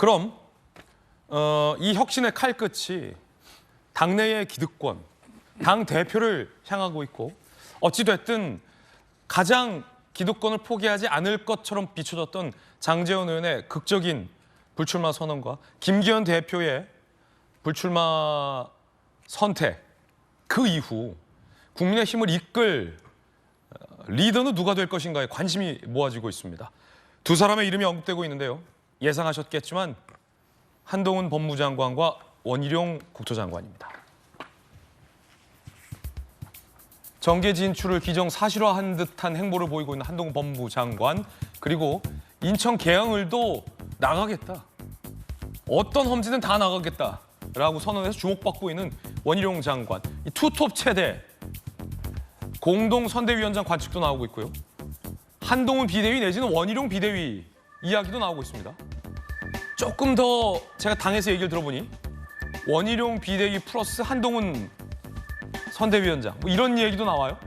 그럼 이 혁신의 칼끝이 당내의 기득권, 당 대표를 향하고 있고 어찌됐든 가장 기득권을 포기하지 않을 것처럼 비춰졌던 장제원 의원의 극적인 불출마 선언과 김기현 대표의 불출마 선택, 그 이후 국민의힘을 이끌 리더는 누가 될 것인가에 관심이 모아지고 있습니다. 두 사람의 이름이 언급되고 있는데요. 예상하셨겠지만 한동훈 법무장관과 원희룡 국토장관입니다. 정계 진출을 기정사실화한 듯한 행보를 보이고 있는 한동훈 법무장관, 그리고 인천 계양을도 나가겠다, 어떤 험지든 다 나가겠다라고 선언해서 주목받고 있는 원희룡 장관, 이 투톱 체대 공동 선대위원장 관측도 나오고 있고요. 한동훈 비대위 내지는 원희룡 비대위 이야기도 나오고 있습니다. 조금 더 제가 당에서 얘기를 들어보니 원희룡 비대위 플러스 한동훈 선대위원장 뭐 이런 얘기도 나와요.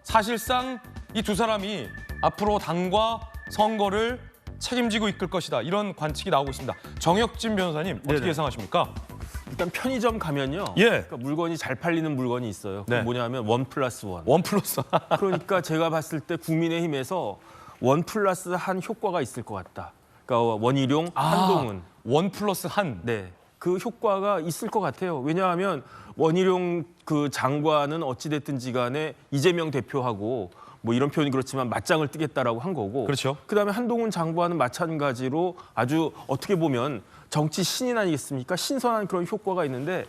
사실상 이 두 사람이 앞으로 당과 선거를 책임지고 이끌 것이다, 이런 관측이 나오고 있습니다. 정혁진 변호사님, 어떻게 네네. 예상하십니까? 일단 편의점 가면요. 예. 그러니까 물건이 잘 팔리는 물건이 있어요. 그게 네. 뭐냐면 1+1. 원 플러스. 그러니까 제가 봤을 때 국민의힘에서 1+1 효과가 있을 것 같다. 그러니까 원희룡, 한동훈. 원 플러스 한. 네. 그 효과가 있을 것 같아요. 왜냐하면 원희룡 그 장관은 어찌됐든지 간에 이재명 대표하고 뭐 이런 표현이 그렇지만 맞짱을 뜨겠다라고 한 거고. 그렇죠. 그다음에 한동훈 장관은 마찬가지로 아주 어떻게 보면 정치 신인 아니겠습니까? 신선한 그런 효과가 있는데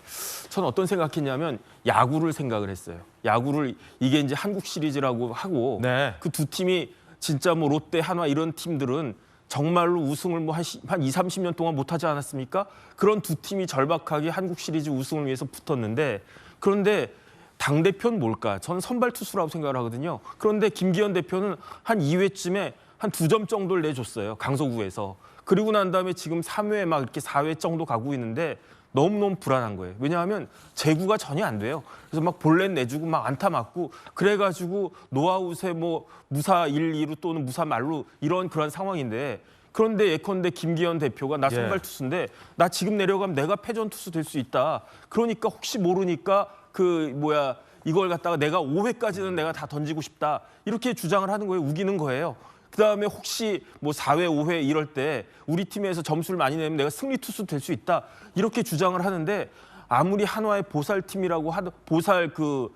저는 어떤 생각했냐면 야구를 생각을 했어요. 야구를 이게 이제 한국 시리즈라고 하고 네. 그 두 팀이 진짜 뭐 롯데, 한화 이런 팀들은 정말로 우승을 뭐 한 20, 30년 동안 못하지 않았습니까? 그런 두 팀이 절박하게 한국 시리즈 우승을 위해서 붙었는데, 그런데 당대표는 뭘까? 저는 선발 투수라고 생각을 하거든요. 그런데 김기현 대표는 한 2회쯤에 한 2점 정도를 내줬어요. 강서구에서. 그리고 난 다음에 지금 3회 막 이렇게 4회 정도 가고 있는데 너무너무 불안한 거예요. 왜냐하면 제구가 전혀 안 돼요. 그래서 막 볼넷 내주고 막 안타 맞고 그래가지고 노아웃에 뭐 무사 1, 2루 또는 무사 말루 이런 그런 상황인데, 그런데 예컨대 김기현 대표가 나 선발 투수인데 나 지금 내려가면 내가 패전 투수 될 수 있다. 그러니까 혹시 모르니까 이걸 갖다가 내가 5회까지는 내가 다 던지고 싶다. 이렇게 주장을 하는 거예요. 우기는 거예요. 그다음에 혹시 뭐 4회, 5회 이럴 때 우리 팀에서 점수를 많이 내면 내가 승리 투수 될 수 있다. 이렇게 주장을 하는데, 아무리 한화의 보살팀이라고 보살 그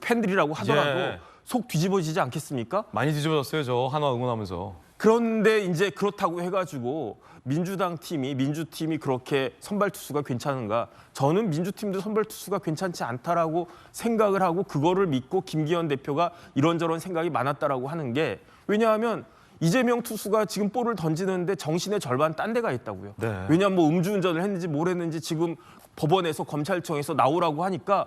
팬들이라고 하더라도 예. 속 뒤집어지지 않겠습니까? 많이 뒤집어졌어요, 저 한화 응원하면서. 그런데 이제 그렇다고 해가지고 민주팀이 그렇게 선발 투수가 괜찮은가? 저는 민주팀도 선발 투수가 괜찮지 않다라고 생각을 하고 그거를 믿고 김기현 대표가 이런저런 생각이 많았다라고 하는 게, 왜냐하면 이재명 투수가 지금 볼을 던지는데 정신의 절반 딴 데가 있다고요. 네. 왜냐하면 뭐 음주운전을 했는지 뭘 했는지 지금 법원에서 검찰청에서 나오라고 하니까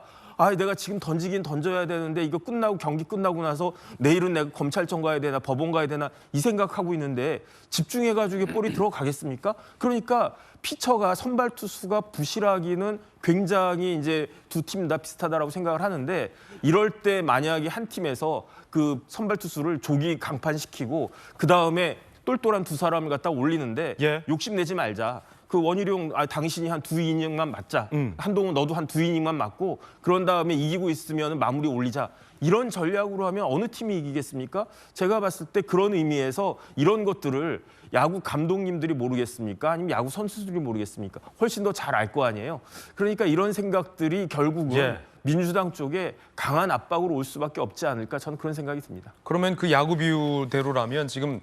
내가 지금 던지긴 던져야 되는데 이거 경기 끝나고 나서 내일은 내가 검찰청 가야 되나 법원 가야 되나 이 생각하고 있는데 집중해가지고 볼이 들어가겠습니까? 그러니까 피처가 선발 투수가 부실하기는 굉장히 이제 두 팀 다 비슷하다라고 생각을 하는데, 이럴 때 만약에 한 팀에서 그 선발 투수를 조기 강판시키고 그 다음에 똘똘한 두 사람을 갖다 올리는데 욕심내지 말자. 그 원희룡 당신이 한 2이닝만 맞자. 한동훈 너도 한 2이닝만 맞고 그런 다음에 이기고 있으면 마무리 올리자. 이런 전략으로 하면 어느 팀이 이기겠습니까? 제가 봤을 때 그런 의미에서 이런 것들을 야구 감독님들이 모르겠습니까? 아니면 야구 선수들이 모르겠습니까? 훨씬 더 잘 알 거 아니에요. 그러니까 이런 생각들이 결국은 민주당 쪽에 강한 압박으로 올 수밖에 없지 않을까, 저는 그런 생각이 듭니다. 그러면 그 야구 비유대로라면 지금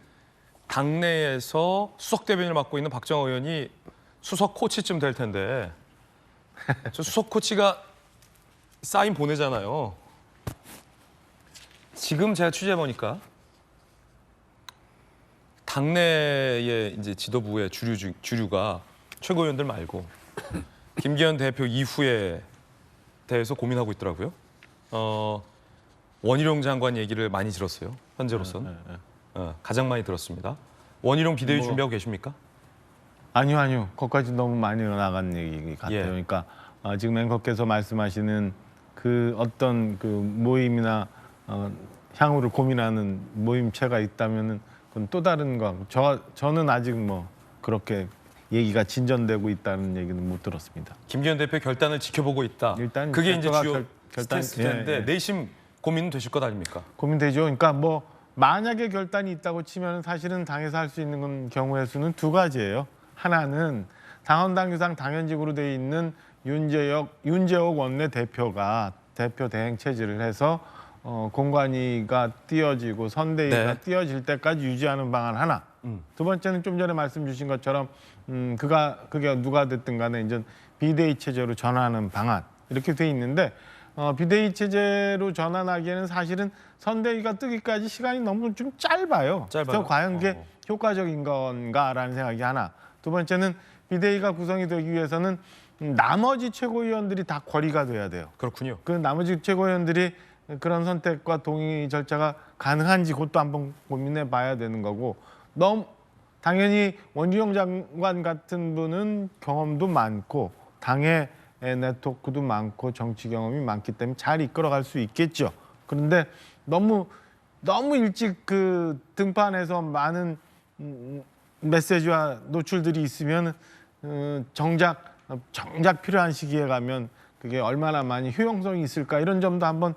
당내에서 수석 대변인을 맡고 있는 박정호 의원이 수석 코치쯤 될 텐데, 저 수석 코치가 사인 보내잖아요. 지금 제가 취재해 보니까 당내의 이제 지도부의 주류가 최고위원들 말고 김기현 대표 이후에 대해서 고민하고 있더라고요. 원희룡 장관 얘기를 많이 들었어요. 현재로서는 가장 많이 들었습니다. 원희룡 비대위 준비하고 계십니까? 아니요. 거기까지 너무 많이 나간 얘기 같아요. 그러니까 지금 앵커께서 말씀하시는 그 어떤 그 모임이나 향후를 고민하는 모임체가 있다면은 그건 또 다른 거. 저는 아직 뭐 그렇게 얘기가 진전되고 있다는 얘기는 못 들었습니다. 김기현 대표 결단을 지켜보고 있다. 일단 그게 이제 대표가 주요 결단- 스탠스인데 예, 예. 내심 고민은 되실 것 아닙니까? 고민되죠. 그러니까 뭐 만약에 결단이 있다고 치면 사실은 당에서 할 수 있는 건 경우의 수는 두 가지예요. 하나는 당헌당규상 당연직으로 돼 있는 윤재옥 원내대표가 대표 대행 체제를 해서 공관위가 띄어지고 선대위가 네. 띄어질 때까지 유지하는 방안 하나. 두 번째는 좀 전에 말씀 주신 것처럼 그게 누가 됐든 간에 이제 비대위 체제로 전환하는 방안 이렇게 돼 있는데 비대위 체제로 전환하기에는 사실은 선대위가 뜨기까지 시간이 너무 좀 짧아요. 그래서 과연 그게 효과적인 건가라는 생각이 하나. 두 번째는 비대위가 구성이 되기 위해서는 나머지 최고위원들이 다 거리가 돼야 돼요. 그렇군요. 그 나머지 최고위원들이 그런 선택과 동의 절차가 가능한지 그것도 한번 고민해 봐야 되는 거고 너무 당연히 원주영 장관 같은 분은 경험도 많고 당의 네트워크도 많고 정치 경험이 많기 때문에 잘 이끌어갈 수 있겠죠. 그런데 너무 일찍 그 등판해서 많은 메시지와 노출들이 있으면 정작 필요한 시기에 가면 그게 얼마나 많이 효용성이 있을까 이런 점도 한번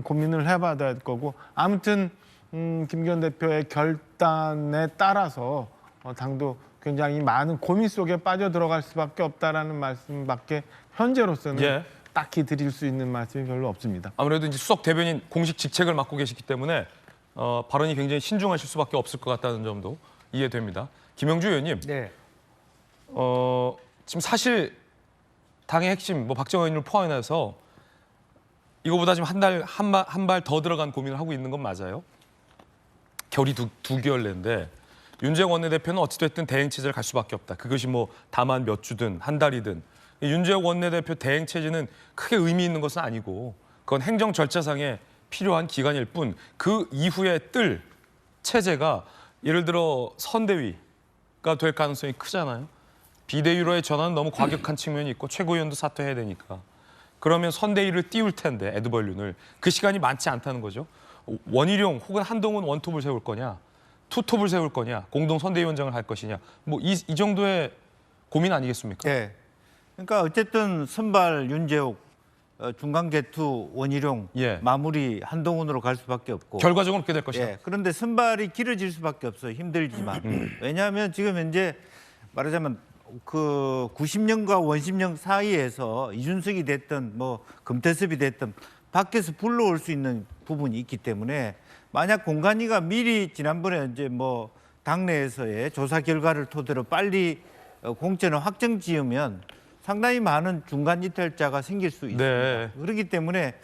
고민을 해봐야 될 거고 아무튼 김기현 대표의 결단에 따라서 당도 굉장히 많은 고민 속에 빠져들어갈 수밖에 없다라는 말씀밖에 현재로서는 예. 딱히 드릴 수 있는 말씀이 별로 없습니다. 아무래도 이제 수석 대변인 공식 직책을 맡고 계시기 때문에 발언이 굉장히 신중하실 수밖에 없을 것 같다는 점도 이해됩니다. 김영주 의원님, 네. 지금 사실 당의 핵심, 뭐 박정희 의원을 포함해서 이거보다 지금 한 발 더 들어간 고민을 하고 있는 건 맞아요. 결이 두 개월 내인데 윤재욱 원내대표는 어찌됐든 대행 체제를 갈 수밖에 없다. 그것이 뭐 다만 몇 주든 한 달이든 윤재욱 원내대표 대행 체제는 크게 의미 있는 것은 아니고 그건 행정 절차상에 필요한 기간일 뿐 그 이후에 뜰 체제가 예를 들어 선대위가 될 가능성이 크잖아요. 비대위로의 전환은 너무 과격한 측면이 있고 최고위원도 사퇴해야 되니까. 그러면 선대위를 띄울 텐데 에드벌룬을 그 시간이 많지 않다는 거죠. 원희룡 혹은 한동훈 원톱을 세울 거냐, 투톱을 세울 거냐, 공동 선대위원장을 할 것이냐, 뭐 이 정도의 고민 아니겠습니까? 네. 그러니까 어쨌든 선발 윤재욱, 중간 개투 원희룡, 예. 마무리 한동훈으로 갈 수밖에 없고. 결과적으로 그렇게 될 것이다. 예. 그런데 선발이 길어질 수밖에 없어요. 힘들지만. 왜냐하면 지금 현재 말하자면 그 90년과 원심령 사이에서 이준석이 됐든 뭐 금태섭이 됐든 밖에서 불러올 수 있는 부분이 있기 때문에 만약 공관위가 미리 지난번에 이제 뭐 당내에서의 조사 결과를 토대로 빨리 공천을 확정 지으면 상당히 많은 중간 이탈자가 생길 수 있습니다. 네. 그렇기 때문에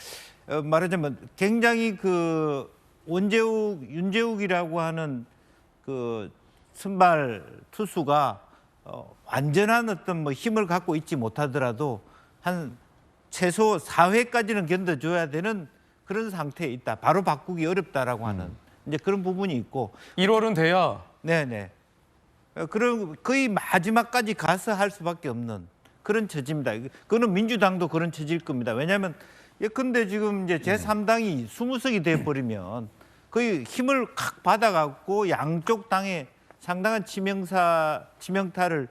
말하자면 굉장히 그 윤재욱이라고 하는 그 선발 투수가 완전한 어떤 뭐 힘을 갖고 있지 못하더라도 한 최소 4회까지는 견뎌줘야 되는 그런 상태에 있다. 바로 바꾸기 어렵다라고 하는 이제 그런 부분이 있고 1월은 돼야 네네. 그런 거의 마지막까지 가서 할 수밖에 없는 그런 처지입니다. 그거는 민주당도 그런 처지일 겁니다. 왜냐하면 예컨대 지금 이제 제3당이 20석이 돼버리면 거의 힘을 확 받아갖고 양쪽 당에 상당한 치명타를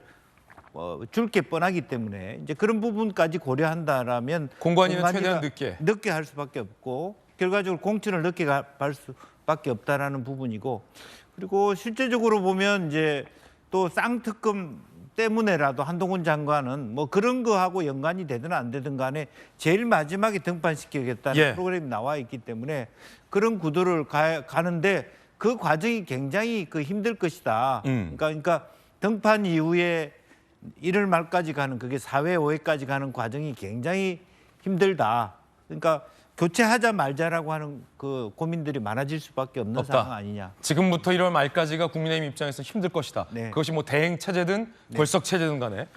줄 게 뻔하기 때문에 이제 그런 부분까지 고려한다라면 공관위는 공관위가 최대한 늦게 할 수밖에 없고 결과적으로 공천을 늦게 갈 수밖에 없다라는 부분이고 그리고 실제적으로 보면 이제 또 쌍특검 때문에라도 한동훈 장관은 뭐 그런 거하고 연관이 되든 안 되든 간에 제일 마지막에 등판시키겠다는 예. 프로그램이 나와 있기 때문에 그런 구도를 가는데 그 과정이 굉장히 그 힘들 것이다. 그러니까 등판 이후에 1월 말까지 가는 그게 4회, 5회까지 가는 과정이 굉장히 힘들다. 그러니까 교체하자 말자라고 하는 그 고민들이 많아질 수밖에 없는 없다. 상황 아니냐. 지금부터 1월 말까지가 국민의힘 입장에서 힘들 것이다. 네. 그것이 뭐 대행 체제든 벌석 체제든 간에